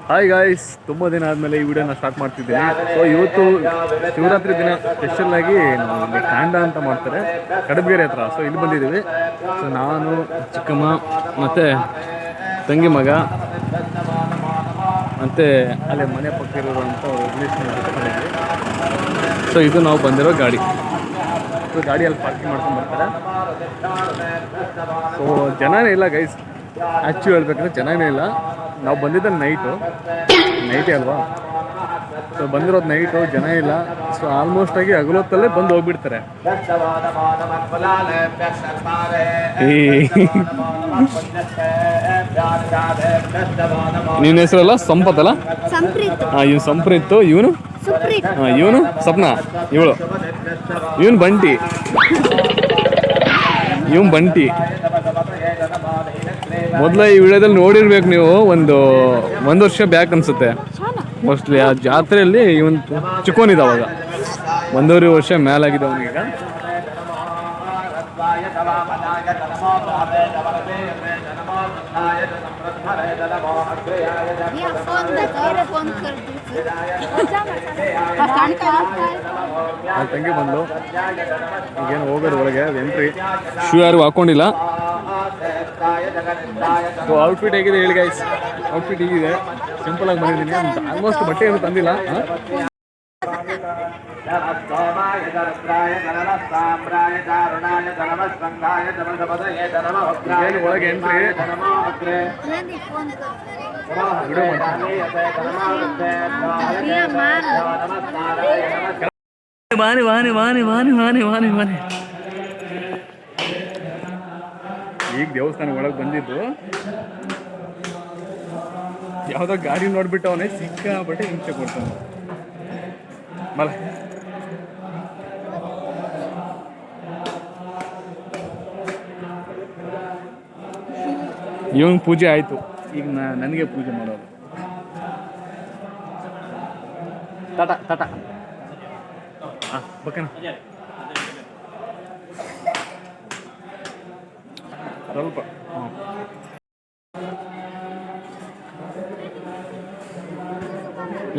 Hi guys, ತುಂಬ ದಿನ ಆದಮೇಲೆ ಈ ವಿಡಿಯೋನ ಸ್ಟಾರ್ಟ್ ಮಾಡ್ತಿದ್ದೀನಿ. ಸೊ ಇವತ್ತು ಶಿವರಾತ್ರಿ ದಿನ ಸ್ಪೆಷಲ್ ಆಗಿ ನಾವು ಇಲ್ಲಿ ಕಾಂಡ ಅಂತ ಮಾಡ್ತಾರೆ ಕಡಬಗೆರೆ ಹತ್ರ. ಸೊ ಇಲ್ಲಿ ಬಂದಿದ್ದೀವಿ. ಸೊ ನಾನು, ಚಿಕ್ಕಮ್ಮ ಮತ್ತು ತಂಗಿ ಮಗ ಮತ್ತು ಅಲ್ಲೇ ಮನೆ ಪಕ್ಕ ಇರುವಂಥ ಬಂದಿದ್ವಿ. ಸೊ ಇದು ನಾವು ಬಂದಿರೋ ಗಾಡಿ. ಸೊ ಗಾಡಿಯಲ್ಲಿ ಪಾರ್ಕಿಂಗ್ ಮಾಡ್ಕೊಂಡು ಬರ್ತಾರೆ. ಸೊ ಜನನೇ ಇಲ್ಲ ಗೈಸ್, ಆ್ಯಕ್ಚುಲಿ ಹೇಳ್ಬೇಕಂದ್ರೆ ಜನನೇ ಇಲ್ಲ. ನಾವು ಬಂದಿದ್ದ ನೈಟೇ ಅಲ್ವಾ. ಸೊ ಬಂದಿರೋದು ನೈಟು, ಜನ ಇಲ್ಲ. ಸೊ ಆಲ್ಮೋಸ್ಟ್ ಆಗಿ ಹಗಲೊತ್ತಲ್ಲೇ ಬಂದು ಹೋಗ್ಬಿಡ್ತಾರೆ. ನಿನ್ನ ಹೆಸರಲ್ಲ ಸಂಪತ್ ಅಲ್ಲ? ಇವನು ಸಂಪ್ರೀತ್, ಇವನು ಇವನು ಸಪ್ನ, ಇವನು ಬಂಟಿ, ಬಂಟಿ. ಮೊದಲ ಈ ವಿಡಿಯೋದಲ್ಲಿ ನೋಡಿರ್ಬೇಕು ನೀವು, ಒಂದು ವರ್ಷ ಬ್ಯಾಕ್ ಅನ್ಸುತ್ತೆ ಮೋಸ್ಟ್ಲಿ. ಆ ಜಾತ್ರೆಯಲ್ಲಿ ಇವನ್ ಚಿಕ್ಕೋನಿದ್ದ ಅವಾಗ, 1.5 ವರ್ಷ ಮೇಲಾಗಿದೆ ಅವನಿಗೆ. ತಂಗಿ ಬಂದು ಈಗೇನು ಹೋಗೋದು ಒಳಗೆ ಎಂಟ್ರಿ. ಶೂ ಯಾರು ಹಾಕೊಂಡಿಲ್ಲ. ಸೊ ಔಟ್ಫಿಟ್ ಹೇಗಿದೆ ಹೇಳಿ ಗೈಸ್? ಔಟ್ಫಿಟ್ ಹೀಗಿದೆ, ಸಿಂಪಲ್ ಆಗಿ ಬಂದಿದ್ದೀನಿ. ಆಲ್ಮೋಸ್ಟ್ ಬಟ್ಟೆ ಏನು ತಂದಿಲ್ಲ. ಒಳಗೆ ಎಂಟ್ರಿ ಈಗ ದೇವಸ್ಥಾನ ಒಳಗೆ ಬಂದಿದ್ದು. ಯಾವುದೋ ಗಾಡಿ ನೋಡ್ಬಿಟ್ಟು ಅವನೇ ಸಿಕ್ಕಾಪಟ್ಟೆ ಹಿಂಸೆ ಕೊಡ್ತಾನೆ. ಇವನ್ ಪೂಜೆ ಆಯ್ತು, ಈಗ ನನಗೆ ಪೂಜೆ ಮಾಡೋದು. ತಟ ಬಕ್ಕನ ಸ್ವಲ್ಪ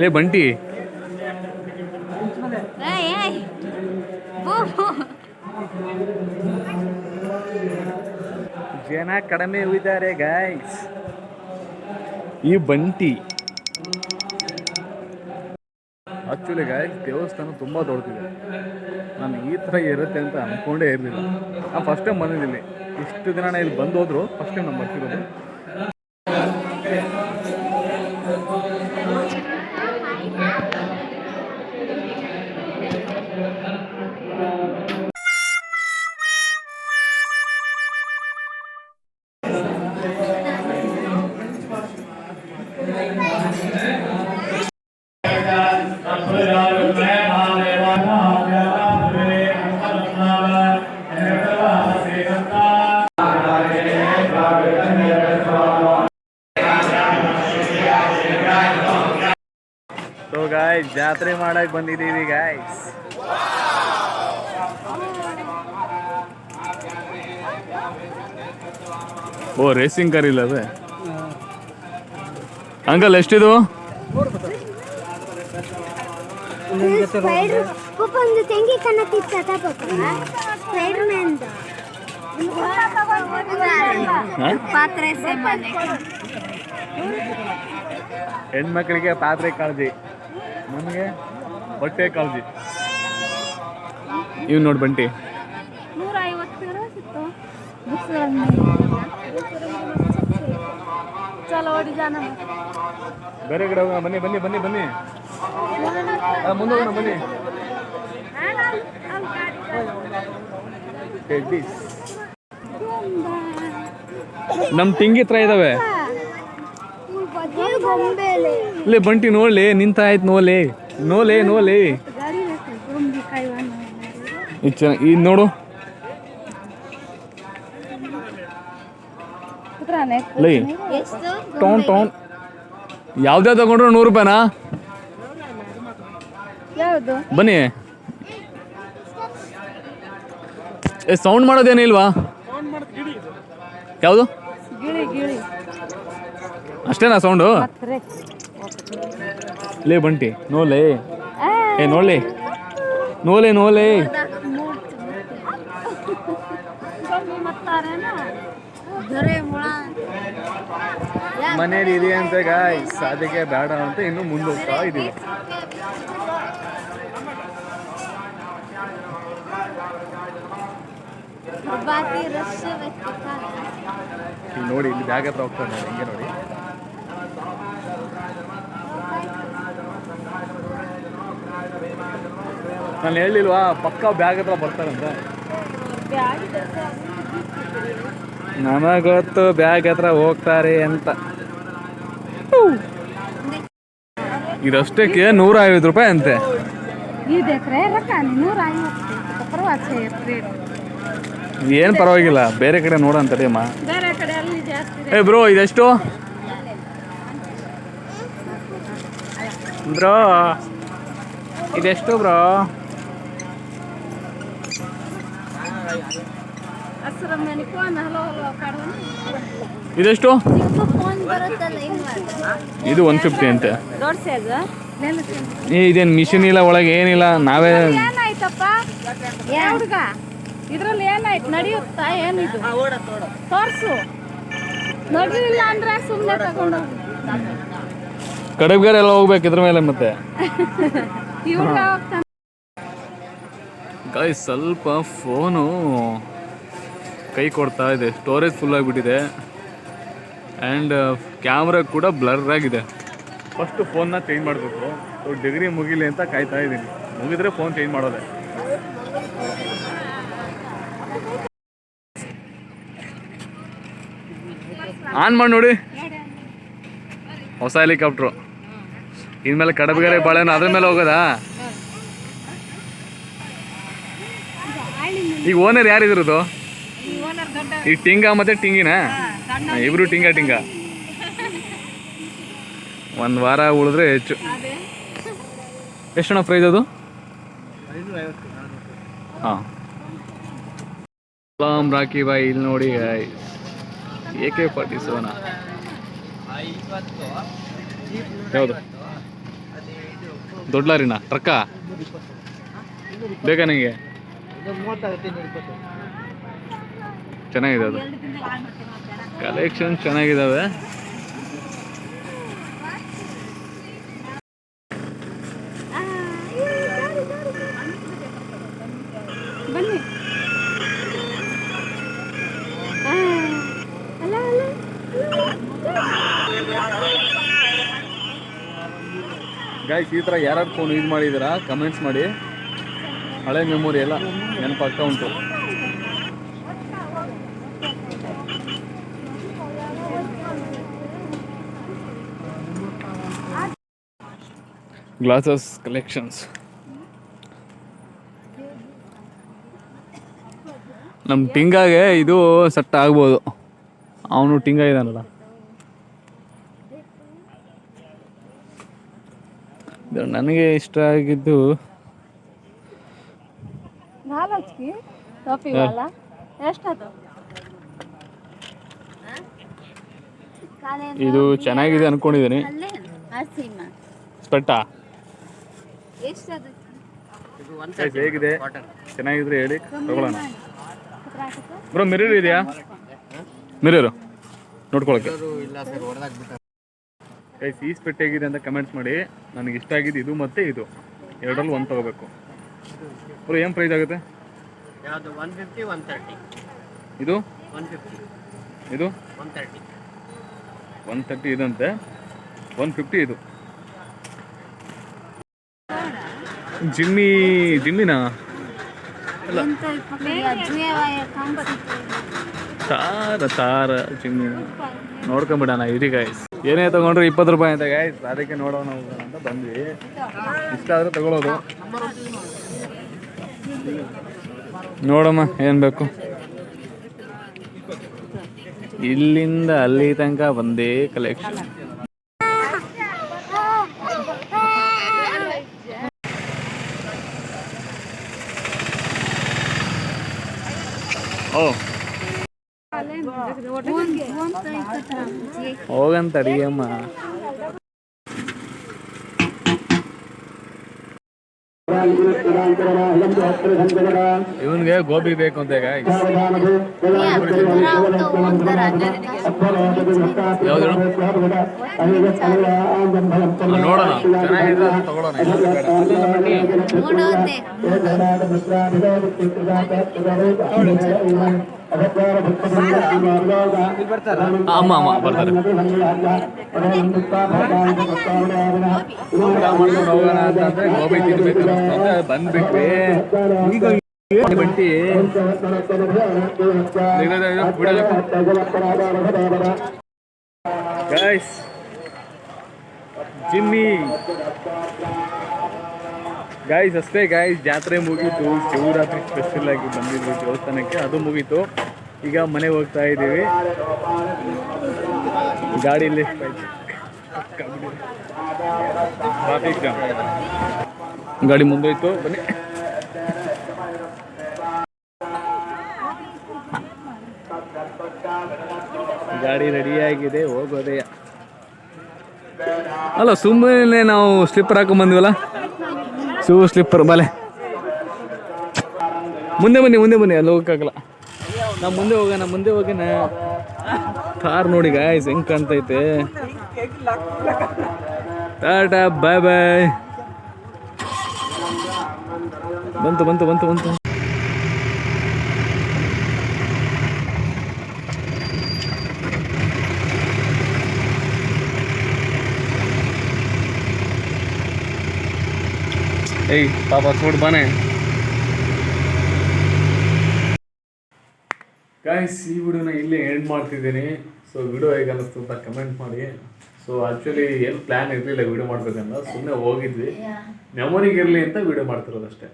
ಲೇ ಬಂಟಿ, ಜನ ಕಡಿಮೆ ಹೋಗಿದ್ದಾರೆ ಗೈಸ್. ಈ ಬಂಟಿ ಆಕ್ಚುಲಿ ಗೈಸ್, ದೇವಸ್ಥಾನ ತುಂಬ ದೊಡ್ಡದಿದೆ. ನಾನು ಈ ಥರ ಇರುತ್ತೆ ಅಂತ ಅಂದ್ಕೊಂಡೇ ಇರಲಿಲ್ಲ. ನಾನು ಫಸ್ಟ್ ಟೈಮ್ ಬಂದಿದ್ದೀನಿ. ಇಷ್ಟು ದಿನ ಇಲ್ಲಿ ಬಂದು ಹೋದ್ರು, ಫಸ್ಟ್ ಟೈಮ್ ನಾನು ಬರ್ತಿರೋದು. ಸೊ ಗಾಯ್ಸ್, ಜಾತ್ರೆ ಮಾಡಕ್ ಬಂದಿದ್ದೀವಿ ಗಾಯ್ಸ್. ಓ ರೇಸಿಂಗ್ ಕಾರ್ ಇಲ್ಲ ಅದೇ. ಅಂಕಲ್ ಎಷ್ಟಿದು? ಹೆಣ್ಮಕ್ಳಿಗೆ ಪಾತ್ರೆ ಕಾಳಜಿ, ನಮಗೆ ಬಟ್ಟೆ ಕಾಳಜಿ. ಇವ್ ನೋಡಿ ಬಂಟಿ, ಬೇರೆ ಕಡೆ ಹೋಗೋಣ. ಬನ್ನಿ ಬನ್ನಿ ಬನ್ನಿ ಬನ್ನಿ, ಮುಂದೆ ಹೋಗೋಣ ಬನ್ನಿ. ನಮ್ ತಿಂಗಿ ಹತ್ರ ಇದಾವೆ. ಲೇ ಬಂಟಿ ನೋಡ್ಲಿ, ನಿಂತ ಆಯ್ತು. ನೋಲೆ ಇದು ನೋಡು. ಲೈ ಟೌನ್ ಯಾವ್ದೇ ತಗೊಂಡ್ರು 100 ರೂಪಾಯಿನಾ? ಬನ್ನಿ. ಸೌಂಡ್ ಮಾಡೋದೇನಿಲ್ವಾ? ಯಾವುದು? ಅಷ್ಟೇನಾ ಸೌಂಡು? ಲೇ ಬಂಟಿ ನೋಲೆ, ಏ ನೋಡ್ಲಿ, ನೋಲೆ ನೋಲೆ. ಮನೇಲಿ ಇದೆ ಅಂತ ಗಾಯ್ಸ್, ಅದಕ್ಕೆ ಬೇಡ ಅಂತ ಇನ್ನು ಮುಂದೆ ಹೋಗ್ತಾ ಇದೀವಿ. ಇಲ್ಲಿ ನೋಡಿ, ಇಲ್ಲಿ ಬ್ಯಾಗ್ ಹತ್ರ ಹೋಗ್ತಾರೆ ನೋಡಿ, ಹಿಂಗೆ ನೋಡಿ. ನಾನು ಹೇಳಿಲ್ವಾ ಪಕ್ಕ ಬ್ಯಾಗ್ ಹತ್ರ ಬರ್ತಾರಂತ. ನಮಗೊತ್ತು ಬ್ಯಾಗ್ ಹತ್ರ ಹೋಗ್ತಾರೆ ಅಂತ. ಇದಷ್ಟಕ್ಕೆ 150 ರೂಪಾಯಿ ಅಂತೆ. ಏನು ಪರವಾಗಿಲ್ಲ, ಬೇರೆ ಕಡೆ ನೋಡೋಂತ ಅಮ್ಮ. ಏ ಬ್ರೋ ಇದೆಷ್ಟು ಬ್ರೋ? ಇದೆಷ್ಟು ಬ್ರೋ? ಇದೆಷ್ಟು? ಇದು 150 ಅಂತೆ. ಇದೇನು ಮಿಷಿನ್ ಇಲ್ಲ ಒಳಗೆ, ಏನಿಲ್ಲ, ನಾವೇ. ಇದ್ರಲ್ಲಿ ಏನಾಯ್ತು ನಡೆಯುತ್ತಾ? ಏನಿದು ತೋರ್ಸು. ನಡಿಲಿಲ್ಲ ಅಂದ್ರೆ ಸುಮ್ಮನೆ ತಗೊಂಡು ಕಡಬ್ಗಾರ ಎಲ್ಲ ಹೋಗ್ಬೇಕು ಇದ್ರ ಮೇಲೆ. ಮತ್ತೆ ಗಾಯ್ಸ್ ಸ್ವಲ್ಪ ಫೋನು ಕೈ ಕೊಡ್ತಾ ಇದೆ, ಸ್ಟೋರೇಜ್ ಫುಲ್ ಆಗಿಬಿಟ್ಟಿದೆ ಆ್ಯಂಡ್ ಕ್ಯಾಮ್ರಾ ಕೂಡ ಬ್ಲರ್ ಆಗಿದೆ. ಫಸ್ಟ್ ಫೋನ್ನ ಚೇಂಜ್ ಮಾಡಬೇಕು. ಡಿಗ್ರಿ ಮುಗಿಲಿ ಅಂತ ಕಾಯ್ತಾ ಇದ್ದೀನಿ. ಮುಗಿದ್ರೆ ಫೋನ್ ಚೇಂಜ್ ಮಾಡೋದೆ. ಆನ್ ಮಾಡಿ ನೋಡಿ, ಹೊಸ ಹೆಲಿಕಾಪ್ಟ್ರು. ಇನ್ಮೇಲೆ ಕಡಬಗೆರೆ ಬಾಳೆನ ಅದ್ರ ಮೇಲೆ ಹೋಗೋದಾ? ಈಗ ಓನರ್ ಯಾರಿದ್ರದು? ಈ ಟಿಂಗ ಮತ್ತೆ ಟಿಂಗಿನ ಇಬ್ರು ಟಿಂಗ. ಒಂದು ವಾರ ಉಳಿದ್ರೆ ಹೆಚ್ಚು. ಎಷ್ಟಣ್ಣ ಪ್ರೈಸ್ ಅದು? ಹಾಂ, ಸಲಾಮ್ ರಾಕಿ ಬಾಯ್. ಇಲ್ಲಿ ನೋಡಿ AK-47 ಯಾವುದು? ದೊಡ್ಡ ಲಾರಿನಾ, ಟ್ರಕ್ಕಾ ಬೇಕಾ ನಿಮಗೆ? ಚೆನ್ನಾಗಿದೆ, ಅದು ಕಲೆಕ್ಷನ್ ಚೆನ್ನಾಗಿದ್ದಾವೆ. ಗಾಯ್ಸ್, ಈ ಥರ ಯಾರು ಫೋನ್ ಯೂಸ್ ಮಾಡಿದ್ದೀರಾ ಕಮೆಂಟ್ಸ್ ಮಾಡಿ. ಹಳೆ ಮೆಮೊರಿ ಎಲ್ಲ ನೆನಪಾಗ್ತಾ ಉಂಟು. Glasses collections. ನಮ್ಮ ಟಿಂಗಾಗೆ ಇದು ಸೆಟ್ ಆಗ್ಬೋದು. ಅವನು ಟಿಂಗ ಇದ್ದಾನಲ್ಲ. ನನಗೆ ಇಷ್ಟ ಆಗಿದ್ದು ಇದು ಚೆನ್ನಾಗಿದೆ ಅನ್ಕೊಂಡಿದ್ದೀನಿ. ಸ್ಪೆಟ್ಟಾ ಹೇಗಿದೆ? ಚೆನ್ನಾಗಿದ್ರೆ ಹೇಳಿ, ತಗೊಳ್ಳೋಣ. ಬ್ರೋ ಮಿರರ್ ಇದೆಯಾ? ಮಿರರು ನೋಡ್ಕೊಳಕ್ಕೆ. ಗೈಸ್, ಈ ಸ್ಪೆಟ್ ಹೇಗಿದೆ ಅಂತ ಕಮೆಂಟ್ಸ್ ಮಾಡಿ. ನನಗೆ ಇಷ್ಟ ಆಗಿದ್ದು ಇದು ಮತ್ತು ಇದು ಎರಡರಲ್ಲಿ ಒಂದು ತೊಗೋಬೇಕು. ಬ್ರೋ ಏನು ಪ್ರೈಸ್ ಆಗುತ್ತೆ? ಯಾವುದು? 150, 130. ಇದು 150. ಇದು 130. 130 ಇದಂತೆ, 150 ಇದು. ಜಿಮ್ಮಿನಾ? ತಾರ ಜಿಮ್ಮಿನ ನೋಡ್ಕೊಂಬಿಡೋಣ ಇರಿ ಗಾಯ್ಸ್. ಏನೇ ತೊಗೊಂಡ್ರೆ 20 ರೂಪಾಯಿ ಅಂತ ಗಾಯ್ಸ್, ಅದಕ್ಕೆ ನೋಡೋಣ ಅಂತ ಬಂದ್ವಿ. ಇಷ್ಟ ಆದರೆ ತಗೊಳ್ಳೋದು. ನೋಡಮ್ಮ ಏನು ಬೇಕು. ಇಲ್ಲಿಂದ ಅಲ್ಲಿ ತನಕ ಬಂದೇ ಕಲೆಕ್ಷನ್. ಓ ಹೋಗಂತ ಅಡಿಗೆಮ್ಮ. ಇವನ್ಗೆ ಗೋಬಿ ಬೇಕು ಅಂತ ಈಗ ಯಾವ್ದು ನೋಡೋಣ, ಚೆನ್ನಾಗಿದ್ರೆ ಅದು ತಗೊಳ್ಳೋಣ. ಅಮ್ಮ ಅಮ್ಮ ಬರ್ತಾರೆ. ಊಟ ಮಾಡ್ಕೊಂಡು ಹೋಗೋಣ ಅಂತಂದ್ರೆ ಗೋಬಿ ತಿನ್ಬೇಕು ಅನ್ನಿಸ್ತಂದ್ರೆ ಬಂದ್ಬಿಟ್ವಿ. ಈಗ ಬಟ್ಟಿ ಗೈಸ್, ಜಿಮ್ಮಿ ಗೈಸ್ ಅಷ್ಟೇ ಗೈಸ್. ಜಾತ್ರೆ ಮುಗೀತು, ಶಿವರಾತ್ರಿ ಸ್ಪೆಷಲ್ ಆಗಿ ಬಂದಿದ್ವಿ ದೇವಸ್ಥಾನಕ್ಕೆ, ಅದು ಮುಗೀತು. ಈಗ ಮನೆಗೆ ಹೋಗ್ತಾ ಇದ್ದೀವಿ. ಗಾಡಿಯಲ್ಲಿ ಟ್ರಾಫಿಕ್ ಜಾಮ್, ಗಾಡಿ ಮುಂದೋಯ್ತು. ಬನ್ನಿ. ಗಾಡಿ ರೆಡಿಯಾಗಿದೆ, ಹೋಗೋದೇ. ಅಲ್ಲ ಸುಮ್ಮನೆ ನಾವು ಸ್ಲಿಪ್ಪರ್ ಹಾಕೊಂಡ್ ಬಂದ್ವಲ್ಲ, ಶೂ ಸ್ಲಿಪ್ಪರ್ ಬಲೆ. ಮುಂದೆ ಬನ್ನಿ ಅಲ್ಲಿ ಹೋಗಕ್ಕಾಗಲ್ಲ. ನಾವು ಮುಂದೆ ಹೋಗೋಣ. ಕಾರ್ ನೋಡಿ ಗಾಯ್ಸ್ ಹೆಂಗ್ ಕಾಣ್ತೈತೆ. ಟಾಟಾ ಬಾಯ್ ಬಾಯ್. ಬಂತು. ಏಯ್ ಪಾಪ छोड़ ಬನೆ ಗಾಯ್ಸ್. ಈ ವಿಡಿಯೋನ ಇಲ್ಲೇ ಎಂಡ್ ಮಾಡ್ತಿದ್ದೀನಿ. ಸೊ ವಿಡಿಯೋ ಹೇಗೆ ಅನ್ನಿಸ್ತು ಅಂತ ಕಮೆಂಟ್ ಮಾಡಿ. ಸೊ ಆ್ಯಕ್ಚುಲಿ ಏನು ಪ್ಲ್ಯಾನ್ ಇರಲಿಲ್ಲ ವಿಡಿಯೋ ಮಾಡ್ಬೇಕಂತ, ಸುಮ್ಮನೆ ಹೋಗಿದ್ವಿ, ಮೆಮೊರಿಗೆ ಇರಲಿ ಅಂತ ವಿಡಿಯೋ ಮಾಡ್ತಿರೋದಷ್ಟೇ.